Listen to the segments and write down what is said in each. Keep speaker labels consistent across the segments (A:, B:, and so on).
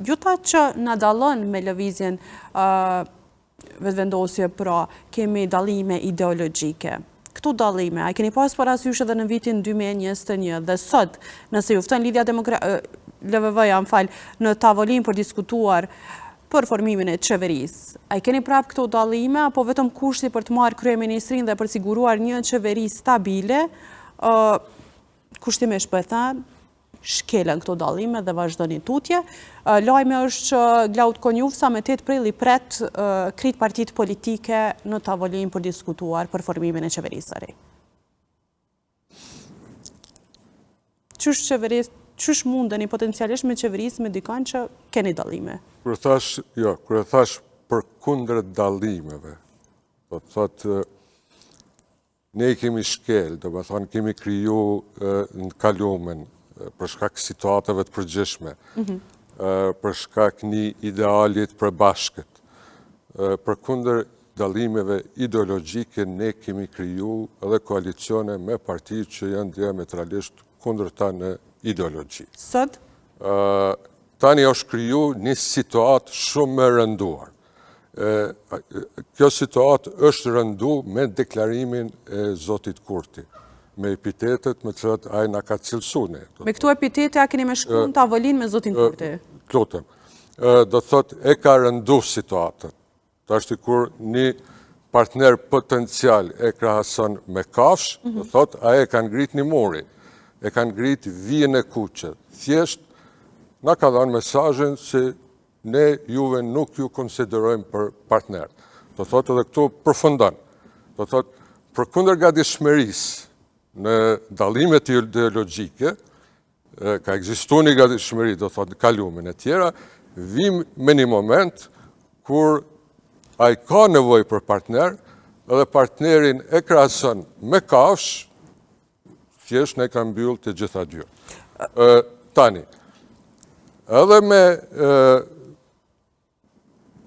A: Juta që na dallon me lëvizjen vetëvendosje, pra kemi dallime ideologjike. Këtu dallime, a keni pas parasysh edhe në vitin 2021 dhe sot, nëse ju fton lidhja LVV-ja, në tavolinë për diskutuar për formimin e qeverisë. A keni prap këto dallime apo vetëm kushti për të marrë kryeministrinë dhe për siguruar një qeveri stabile, kushtimisht po e them, shkelen këto dallime dhe vazhdoni tutje. Lajmi është që Glaud Konjufsa me 8 prill i pret krijt partitë politike në tavolinë për diskutuar për formimin e qeverisë së re. Qysh mundeni potencialisht me qeverisë me dikon që keni dallime?
B: Kur e thash përkundër dallimeve, do të thotë ne kemi shkel, do të thonë kemi kriju në kalumen për shkak situatave të përgjithshme, për shkak një idealit përbashkët. Përkundër dallimeve ideologjike ne kemi kriju edhe koalicione me parti që janë diametralisht kundërta në ideologji.
A: Sot?
B: Tani është kriju një situatë shumë e rënduar. Kjo situatë është rëndu me deklarimin e Zotit Kurti, me epitetet me cilat ai na ka cilësune.
A: Me këtu epitete a keni me shkru në tavolinë me Zotin Kurti?
B: Lutem. Do thot e ka rëndu situatën. Ta është kur një partner potencial e krahason me kafsh, do thot a e kanë ngrit një muri, e kanë ngrit vijën e kuqe. Thjesht na ka dhënë mesazhin se ne juve nuk ju konsiderojmë për partner. Do thot edhe këtu përfundon. Do thot përkundër gatishmërisë në dallimet ideologjike, ka ekzistu një gatishmëri, do thot, kalumin e tjera, vim me një moment kur a i ka nevoj për partner, edhe partnerin e krahason me kafsh, thjesht ne ka mbyll të gjitha dy. Tani, edhe me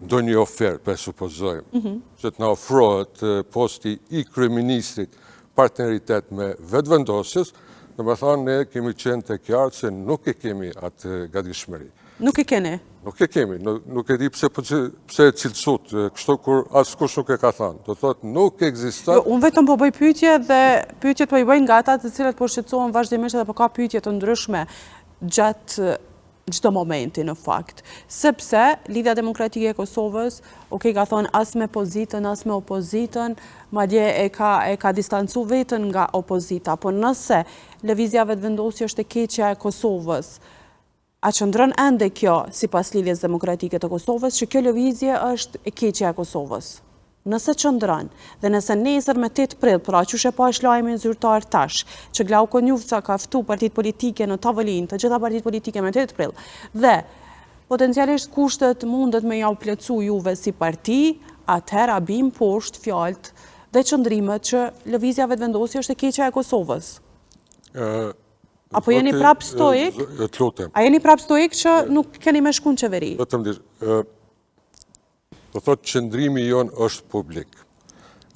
B: do një ofertë, për supozojmë, që të na ofrohet posti i kryeministrit partneritet me vetëvendosjes, në më thonë ne kemi qenë të qartë se nuk e kemi atë gatishmëri.
A: Nuk e keni?
B: Nuk e kemi, nuk e di pse e cilësut, kështu kur askush nuk e ka thënë. Do thotë nuk ekziston.
A: Unë vetëm po bëj pyetje dhe pyetjet po i bëjnë nga ata të cilat po shqetësohen vazhdimisht edhe po ka pyetje të ndryshme gjatë çdo momenti në fakt. Sepse Lidhja Demokratike e Kosovës, ka thonë as me pozitën, as me opozitën, madje e ka distancu vetën nga opozita, po nëse lëvizja vetëvendosje është e keqja e Kosovës, a qëndron ende kjo sipas Lidhjes Demokratike të Kosovës që kjo lëvizje është e keqja e Kosovës? Nëse qëndron, dhe nëse nesër me 8 prill, pra qysh e pa lajmin zyrtar tash, që Glaud Konjufsa ka ftu partitë politike në tavolinë, të gjitha partitë politike me 8 prill, dhe potencialisht kushtet mundet me ja u plotësu juve si parti, atëherë bim poshtë fjalët dhe qëndrimet që lëvizja vetëvendosje është e keqja e Kosovës. Apo jeni prap stoik? A jeni prap stoik që nuk keni me shku në qeveri?
B: Do thotë qëndrimi jonë është publik,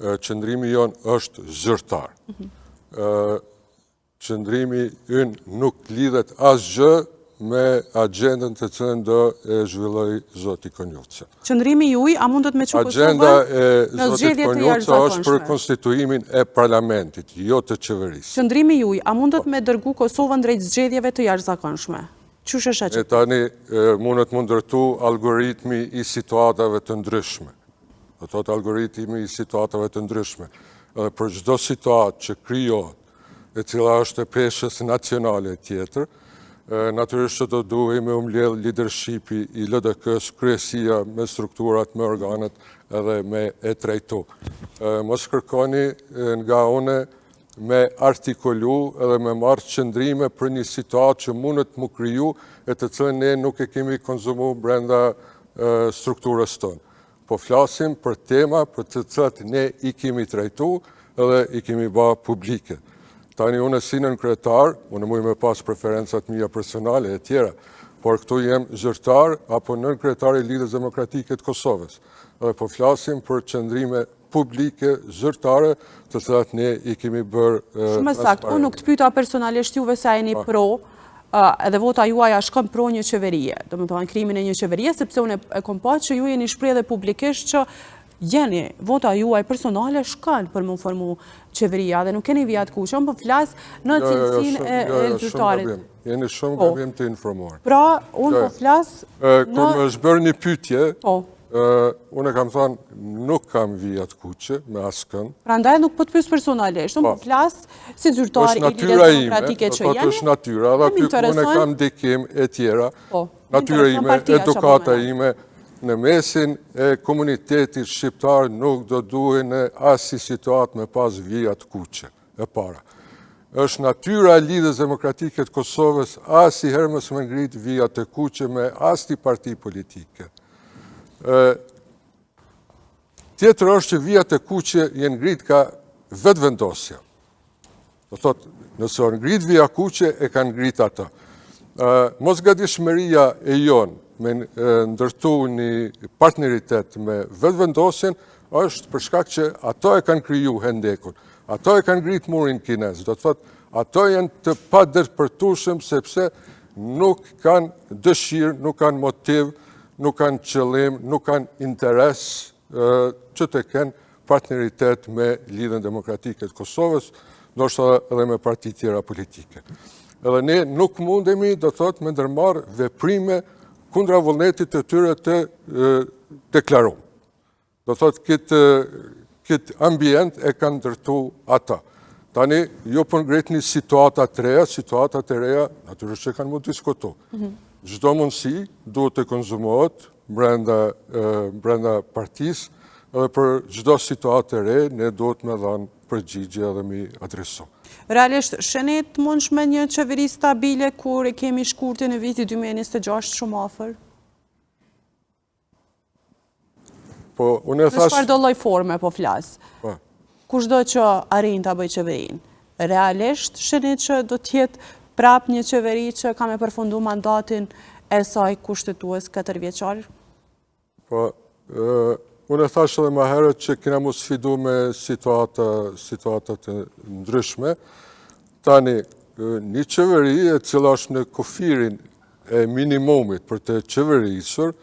B: qëndrimi jonë është zyrtar, qëndrimi ynë nuk lidhet asgjë me agendën të cilën do e zhvilloj Zoti Konjufsa.
A: Qëndrimi juaj a mundet me çu Kosovën
B: agenda e Zotit Konjufsa është për konstituimin e parlamentit, jo të qeverisë.
A: Qëndrimi juaj a mundet me dërgu Kosovën drejt zgjedhjeve të jashtëzakonshme? Qysh është aq?
B: Tani mundet më ndërtu algoritmi i situatave të ndryshme. Do thotë algoritmi i situatave të ndryshme. Edhe për çdo situatë që krijohet, e cila është e peshës nacionale tjetër, natyrisht që do duhej me mbledh leadershipi i LDK-s, kryesia me strukturat, me organet edhe me e trajtu. Mos kërkoni nga une me artikulu edhe me marrë qëndrime për një situatë që mundet mu kriju e të cilën ne nuk e kemi konzumu brenda strukturës tonë. Po flasim për tema për të cilat ne i kemi trajtu edhe i kemi ba publike. Tani unë si nën kryetar, unë muj me pas preferencat mija personale e tjera, por këtu jem zyrtar apo nën kryetar i Lidhjes Demokratike të Kosovës. Edhe po flasim për qëndrime publike, zyrtare, të cilat ne i kemi bërë...
A: Shumë sakt, unë nuk të pyeta personalisht juve se a jeni pro edhe vota juaja shkon pro një qeverie, do më thonë krimin e një qeverie, sepse unë e kom pa që ju jeni shpreh dhe publikisht që jeni, vota juaj personale shkon për më formu qeveria dhe nuk keni vijat kuqe, unë për flasë në cilësin e zyrtarit.
B: Jeni shumë gabim të informuar.
A: Pra, unë për flasë...
B: Kër më zbërë një pytje, unë e kam thonë, nuk kam vijat kuqe me askën.
A: Pra ndaj nuk për të pysë personalisht, unë për flasë si zyrtari i Lidhjes Demokratike që jeni.
B: është natyra, dhe ty unë e kam dikim e tjera, natyra ime, edukata ime, në mesin e komunitetit shqiptar nuk do duhen e asi situatë me pas vijat kuqe, e para. Është natyra e Lidhjes Demokratike të Kosovës asi herë mos me ngrit vijat e kuqe me asti parti politike. Tjetër është që vijat e kuqe jenë ngrit ka vetë vendosja. Do thotë, nëse o ngrit vija kuqe, e kanë ngrit ata. Mos gatishmëria e jonë me ndërtu një partneritet me vetë vendosjen, është për shkak që ato e kanë kriju hendekun. Ato e kanë ngrit murin kinez. Do të thotë, ato janë të pa dërpërtushëm sepse nuk kanë dëshirë, nuk kanë motiv, nuk kanë qëllim, nuk kanë interes që të kenë partneritet me Lidhjen Demokratike të Kosovës, ndoshta edhe me parti tjera politike. Edhe ne nuk mundemi, do thotë, me ndërmarrë veprime kundra vullnetit të tyre të deklarum. Do thotë, këtë ambient e kanë ndërtu ata. Tani, jo për ngrit një situatat të reja, natyrisht që kanë mund të diskutu. Çdo mundësi duhet të konsumohet brenda partisë, edhe për çdo situatë të re, ne duhet me dhanë përgjigje edhe mi adresu.
A: Realisht, shenet mund shme një qeveri stabile kur e kemi shkurtin e viti 2026 shumë afer?
B: Po, unë e thash...
A: Në shpar do lloj forme po flasë. Kushdo që arrin të bëj qeverin, realisht, shenet që do tjetë prap një qeveri që ka me përfundu mandatin e saj kushtetues 4 vjeqar?
B: Po, unë e thash edhe më herët që kena mu sfidu me situatat ndryshme. Tani, një qeveri e cila është në kufirin e minimumit për të qeverisur,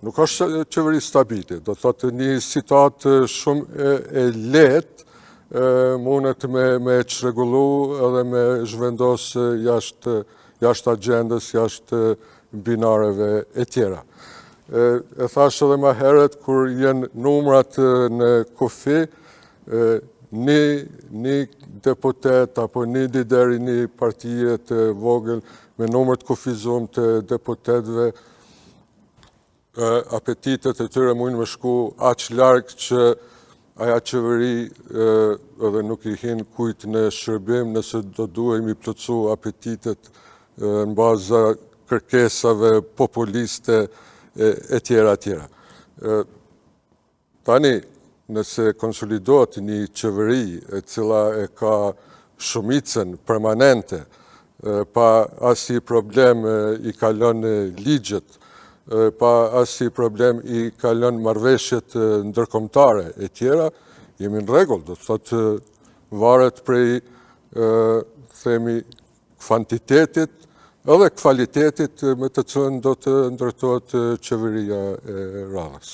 B: nuk është qeveri stabile. Do të thotë një situatë shumë e letë, mundet me çrregullu edhe me zhvendos jashtë agendës, jashtë binareve e tjera. E thash edhe më herët, kur jenë numrat në kufi, një deputet apo një lider i një partije të vogël me numër të kufizum të deputetëve, apetitet e tyre mujnë me shku aq larg që aja qeveri edhe nuk i hin kujt në shërbim nëse do duhem i plotsu apetitet në baza kërkesave populiste e tjera. Tani, nëse konsolidohet një qeveri e cila e ka shumicën permanente, pa asi problem i kalon ligjet, pa asi problem i kalon marrëveshjet ndërkombëtare e tjera, jemi në rregull, do të thotë varet prej themi kvantitetit edhe kvalitetit me të cilën do të ndërtohet qeveria e radhës.